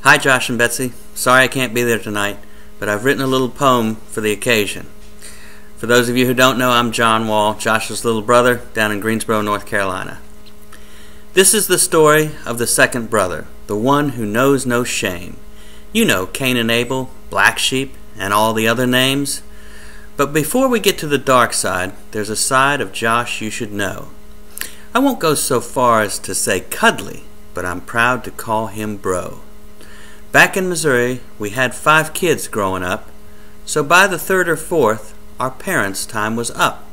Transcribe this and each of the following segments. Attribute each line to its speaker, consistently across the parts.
Speaker 1: Hi Josh and Betsy. Sorry I can't be there tonight, but I've written a little poem for the occasion. For those of you who don't know, I'm John Wall, Josh's little brother, down in Greensboro, North Carolina. This is the story of the second brother, the one who knows no shame. You know Cain and Abel, Black Sheep, and all the other names. But before we get to the dark side, there's a side of Josh you should know. I won't go so far as to say cuddly, but I'm proud to call him bro. Back in Missouri, we had 5 kids growing up, so by the 3rd or 4th, our parents' time was up.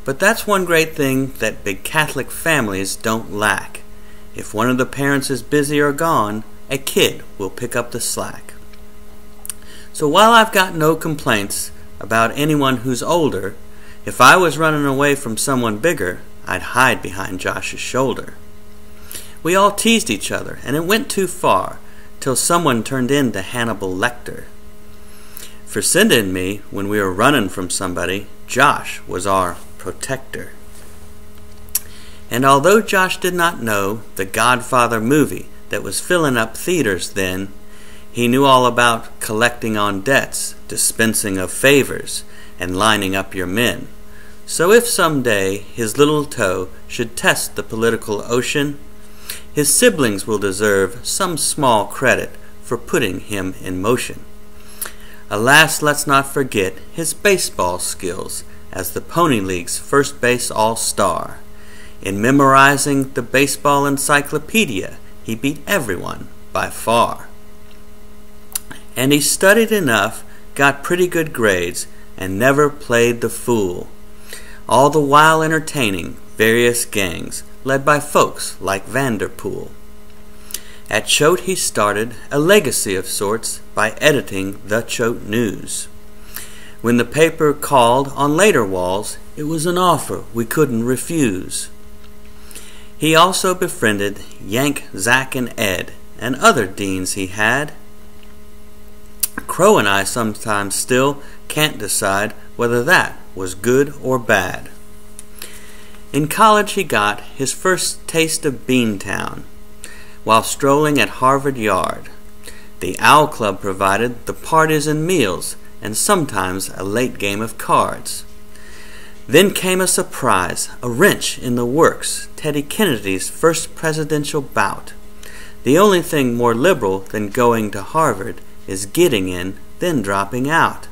Speaker 1: But that's one great thing that big Catholic families don't lack. If one of the parents is busy or gone, a kid will pick up the slack. So while I've got no complaints about anyone who's older, if I was running away from someone bigger, I'd hide behind Josh's shoulder. We all teased each other, and it went too far, till someone turned into Hannibal Lecter. For Cinda and me, when we were running from somebody, Josh was our protector. And although Josh did not know the Godfather movie that was filling up theaters then, he knew all about collecting on debts, dispensing of favors, and lining up your men. So if someday his little toe should test the political ocean, his siblings will deserve some small credit for putting him in motion. Alas, let's not forget his baseball skills as the Pony League's first base all-star. In memorizing the baseball encyclopedia, he beat everyone by far. And he studied enough, got pretty good grades, and never played the fool, all the while entertaining various gangs led by folks like Vanderpool. At Choate he started a legacy of sorts by editing the Choate News. When the paper called on later walls, it was an offer we couldn't refuse. He also befriended Yank, Zach, and Ed, and other deans he had. Crow and I sometimes still can't decide whether that was good or bad. In college he got his first taste of Beantown while strolling at Harvard Yard. The Owl Club provided the parties and meals and sometimes a late game of cards. Then came a surprise, a wrench in the works, Teddy Kennedy's first presidential bout. The only thing more liberal than going to Harvard is getting in, then dropping out.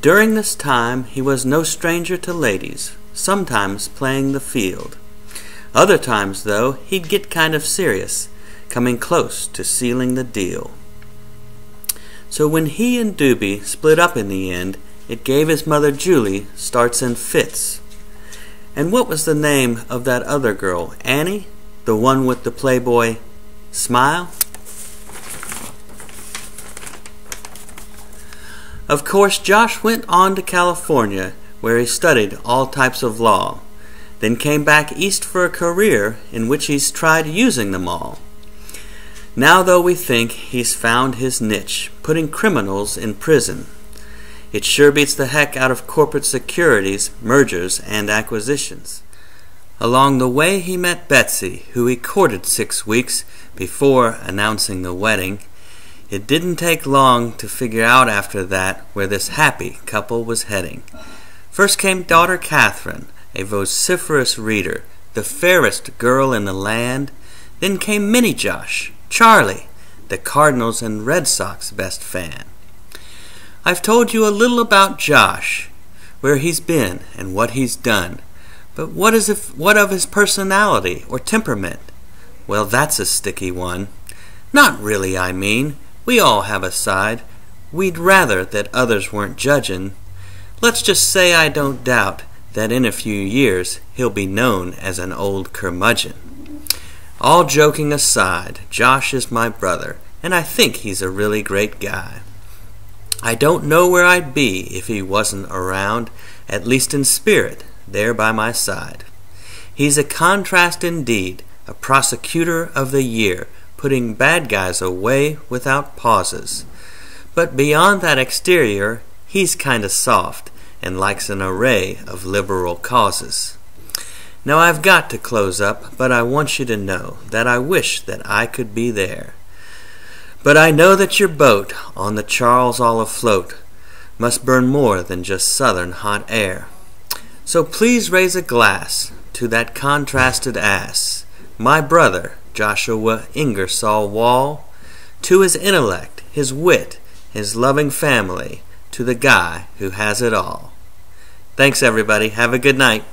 Speaker 1: During this time he was no stranger to ladies, sometimes playing the field. Other times, though, he'd get kind of serious, coming close to sealing the deal. So when he and Doobie split up in the end, it gave his mother Julie starts and fits. And what was the name of that other girl, Annie? The one with the Playboy smile? Of course, Josh went on to California, where he studied all types of law, then came back east for a career in which he's tried using them all. Now, though, we think he's found his niche, putting criminals in prison. It sure beats the heck out of corporate securities, mergers, and acquisitions. Along the way he met Betsy, who he courted 6 weeks before announcing the wedding. It didn't take long to figure out after that where this happy couple was heading. First came daughter Catherine, a vociferous reader, the fairest girl in the land. Then came Mini Josh, Charlie, the Cardinals and Red Sox best fan. I've told you a little about Josh, where he's been and what he's done. But what of his personality or temperament? Well, that's a sticky one. Not really, I mean. We all have a side. We'd rather that others weren't judging. Let's just say I don't doubt that in a few years he'll be known as an old curmudgeon. All joking aside, Josh is my brother, and I think he's a really great guy. I don't know where I'd be if he wasn't around, at least in spirit, there by my side. He's a contrast indeed, a prosecutor of the year, putting bad guys away without pauses. But beyond that exterior, he's kinda soft and likes an array of liberal causes. Now I've got to close up, but I want you to know that I wish that I could be there. But I know that your boat, on the Charles all afloat, must burn more than just southern hot air. So please raise a glass to that contrasted ass, my brother, Joshua Ingersoll Wall, to his intellect, his wit, his loving family, to the guy who has it all. Thanks, everybody. Have a good night.